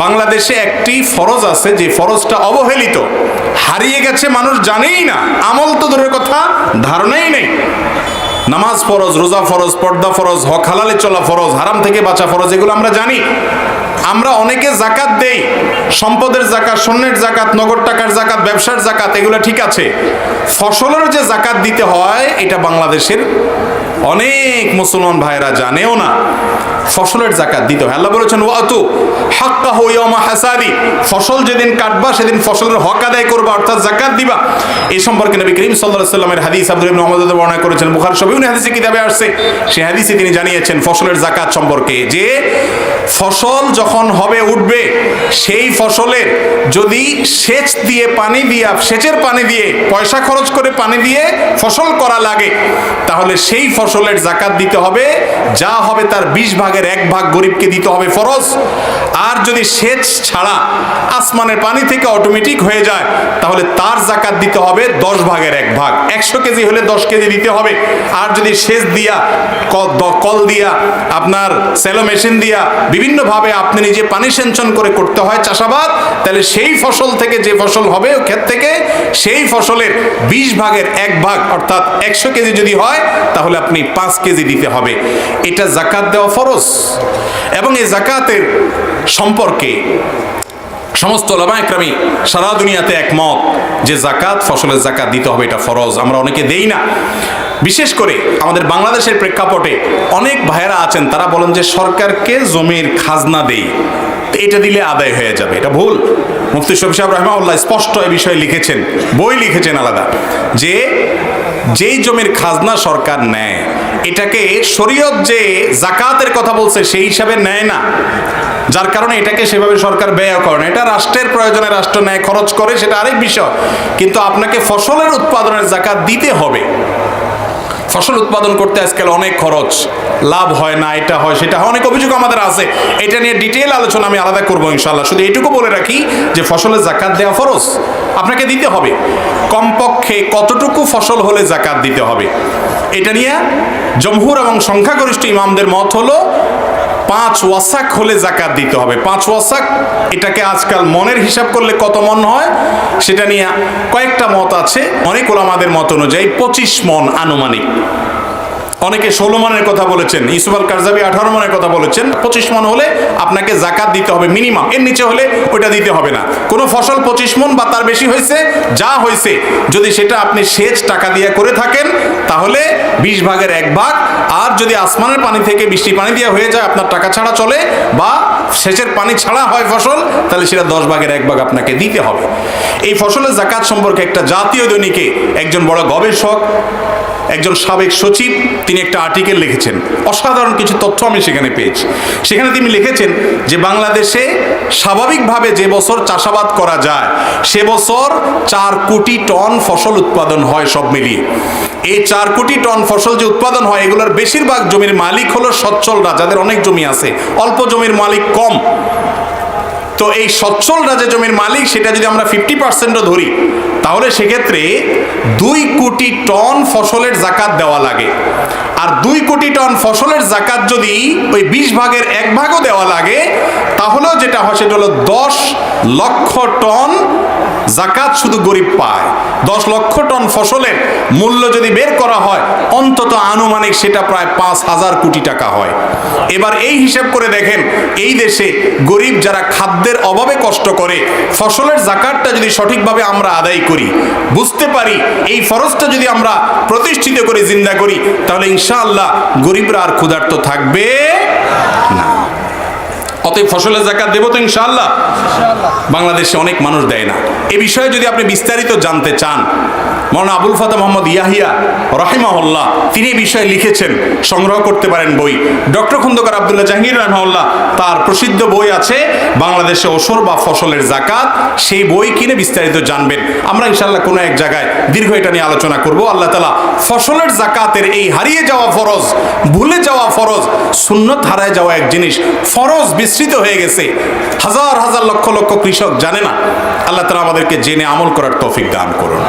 বাংলাদেশে একটি ফরজ আছে যে ফরজটা অবহেলিত, হারিয়ে গেছে, মানুষ জানেই না, আমল তো দূরের কথা, ধারণাই নেই। নামাজ ফরজ, রোজা ফরজ, পর্দা ফরজ, হক হালালে চলা ফরজ, হারাম থেকে বাঁচা ফরজ, এগুলো আমরা জানি। আমরা অনেকে জাকাত দেই, সম্পদের জাকাত, স্বর্ণের জাকাত, নগদ টাকার জাকাত, ব্যবসার জাকাত, এগুলো ঠিক আছে। ফসলের যে জাকাত দিতে হয় এটা বাংলাদেশের অনেক মুসলমান ভাইরা জানেও না। ফসলের জাকাত দিতে হয়। আল্লাহ বলেছেন ওয়াতু হাক্কাহু ইয়াওমা হাসাদি, ফসল যেদিন কাটবা সেদিন ফসলের হক আদায় করবা, অর্থাৎ জাকাত দিবা। এই সম্পর্কে নবী করিম সাল্লাল্লাহু আলাইহি ওয়াসাল্লামের হাদিস আব্দুল্লাহ ইবনে উমর রাদিয়াল্লাহু বর্ণনা করেছেন, বুখারী সহিহ হাদিসে কিতাবে আসছে। সেই হাদিসে তিনি জানিয়েছেন ফসলের জাকাত সম্পর্কে যে ফসল যখন হবে উঠবে, সেই ফসলের যদি সেচ দিয়ে পানি দিয়া, সেচের পানি দিয়ে, পয়সা খরচ করে পানি দিয়ে ফসল করা লাগে, তাহলে সেই ফসলের জাকাত দিতে হবে। যা হবে তার 20 ভাগের 1 ভাগ গরিবকে দিতে হবে, ফরজ। আর যদি সেচ ছাড়া আসমানের পানি থেকে অটোমেটিক হয়ে যায়, তাহলে তার জাকাত দিতে হবে 10 ভাগের 1 ভাগ। 100 কেজি হলে 10 কেজি দিতে হবে। আর যদি সেচ দিয়া, কল দিয়া, আপনার সেলো মেশিন দিয়া, বিভিন্নভাবে আপনি নিজে পানি সেচন করে করতে হয় চাষাবাদ, তাহলে সেই ফসল থেকে যে ফসল হবে ও ক্ষেত থেকে, সেই ফসলের 20 ভাগের 1 ভাগ অর্থাৎ 100 কেজি যদি হয়, তাহলে আপনি 5 কেজি দিতে হবে। এটা জাকাত দেওয়া ফরজ। এবং এই জাকাতের সম্পর্কে সমস্ত উলামা ইকরামি সারা দুনিয়াতে একমত যে জাকাত, ফসলের জাকাত দিতে হবে, এটা ফরজ। আমরা অনেকে দেই না। বিশেষ করে আমাদের বাংলাদেশের প্রেক্ষাপটে অনেক ভাইয়েরা আছেন, তারা বলেন যে সরকারকে জমির খাজনা দেই, এটা দিলে আদায় হয়ে যাবে। এটা ভুল। মুফতি শফি সাহেব রাহিমাহুল্লাহ স্পষ্ট এই বিষয়ে লিখেছেন, বই লিখেছেন আলাদা, যে যেই জমির খাজনা সরকার নেয়, এটাকে শরীয়ত যে জাকাতের কথা বলছে সেই হিসাবে নেয় না, যার কারণে এটাকে সেভাবে সরকার ব্যয় করে না। এটা রাষ্ট্রের প্রয়োজনে রাষ্ট্র নেয়, খরচ করে, সেটা আরেক বিষয়। কিন্তু আপনাকে ফসলের উৎপাদনের জাকাত দিতে হবে। ফসল উৎপাদন করতে আজকাল অনেক খরচ, লাভ হয় না, এটা হয় সেটা হয়, অনেক অভিযোগ আমাদের আছে। এটা নিয়ে ডিটেইল আলোচনা আমি আলাদা করবো ইনশাআল্লাহ। শুধু এটুকু বলে রাখি যে ফসলের জাকাত দেওয়া ফরজ, আপনাকে দিতে হবে। কমপক্ষে কতটুকু ফসল হলে জাকাত দিতে হবে, এটা নিয়ে জমহুর এবং সংখ্যাগরিষ্ঠ ইমামদের মত হলো 5 ওয়াসাক হলে জাকাত দিতে হবে। 5 ওয়াসাক, এটাকে আজকাল মনের হিসাব করলে কত মন হয় সেটা নিয়ে কয়েকটা মত আছে। অনেক ওলামাদের মত অনুযায়ী 25 মন আনুমানিক। অনেকে 16 মনের কথা বলেছেন, ইউসুফ আল কারজাবি 18 মনের কথা বলেছেন। 25 মন হলে আপনাকে জাকাত দিতে হবে মিনিমাম, এর নিচে হলে ওইটা দিতে হবে না। কোনো ফসল 25 মন বা তার বেশি হয়েছে, যা হয়েছে, যদি সেটা আপনি সেচ টাকা দিয়ে করে থাকেন, তাহলে 20 ভাগের 1 ভাগ। আর যদি আসমানের পানি থেকে বৃষ্টি পানি দিয়ে হয়ে যায়, আপনার টাকা ছাড়া চলে, বা সেচের পানি ছাড়া হয় ফসল, তাহলে সেটা 10 ভাগের 1 ভাগ আপনাকে দিতে হবে। এই ফসলের জাকাত সম্পর্কে একটা জাতীয় দৈনিকে একজন বড় গবেষক, একজন সাবেক সচিব, তিনি একটা আর্টিকেল লিখেছেন। অসাধারণ কিছু তথ্য আমি সেখানে পেয়েছি। সেখানে তিনি লিখেছেন যে বাংলাদেশে স্বাভাবিকভাবে যে বছর চাষাবাদ করা যায়, সে বছর 4 কোটি টন ফসল উৎপাদন হয় সব মিলিয়ে। এই 4 কোটি টন ফসল যে উৎপাদন হয়, এগুলোর বেশিরভাগ জমির মালিক হলো সচ্ছলরা, যাদের অনেক জমি আছে, অল্প জমির মালিক কম। তো এই সচ্ছলরা যে জমির মালিক, সেটা যদি আমরা 50%ও ধরি, তাহলে সেক্ষেত্রে 2 কোটি টন ফসলের জাকাত দেওয়া লাগে। আর 2 কোটি টন ফসলের জাকাত যদি ওই 20 ভাগের 1 ভাগও দেওয়া লাগে, তাহলেও যেটা হয় সেটা হলো 10 লক্ষ টন জাকাত শুধু গরিব পায়। 10 লক্ষ টন ফসলের মূল্য যদি বের করা হয়, অন্তত আনুমানিক সেটা প্রায় 5,000 কোটি টাকা হয়। এবার এই হিসাব করে দেখেন, এই দেশে গরিব যারা খাদ্যের অভাবে কষ্ট করে, ফসলের জাকাতটা যদি সঠিকভাবে আমরা আদায় করি, বুঝতে পারি, এই ফরজটা যদি আমরা প্রতিষ্ঠিত করে জিন্দা করি, তাহলে ইনশাআল্লাহ গরিবরা আর ক্ষুধার্ত থাকবে না। অতএব ফসলের জাকাত দেব তো ইনশাআল্লাহ। বাংলাদেশে অনেক মানুষ দেয় না। এ বিষয়ে যদি আপনি বিস্তারিত জানতে চান, মাওলানা আবুল ফাতা মোহাম্মদ ইয়াহিয়া রাহিমাহুল্লাহ তিনি এই বিষয়ে লিখেছেন, সংগ্রহ করতে পারেন বই। ডক্টর খন্দকার আব্দুল্লাহ জাহাঙ্গীর রাহিমাহুল্লাহ তার প্রসিদ্ধ বই আছে বাংলাদেশে ওসর বা ফসলের জাকাত, সেই বই কিনে বিস্তারিত জানবেন। আমরা ইনশাআল্লাহ কোনো এক জায়গায় দীর্ঘ এটা নিয়ে আলোচনা করব। আল্লাহ তাআলা ফসলের জাকাতের এই হারিয়ে যাওয়া ফরজ, ভুলে যাওয়া ফরজ, সুন্নত হারায় যাওয়া এক জিনিস, ফরজ বিস্তৃত হয়ে গেছে, হাজার হাজার লক্ষ লক্ষ কৃষক জানে না। আল্লাহ তাআলা আমাদেরকে জেনে আমল করার তৌফিক দান করুন।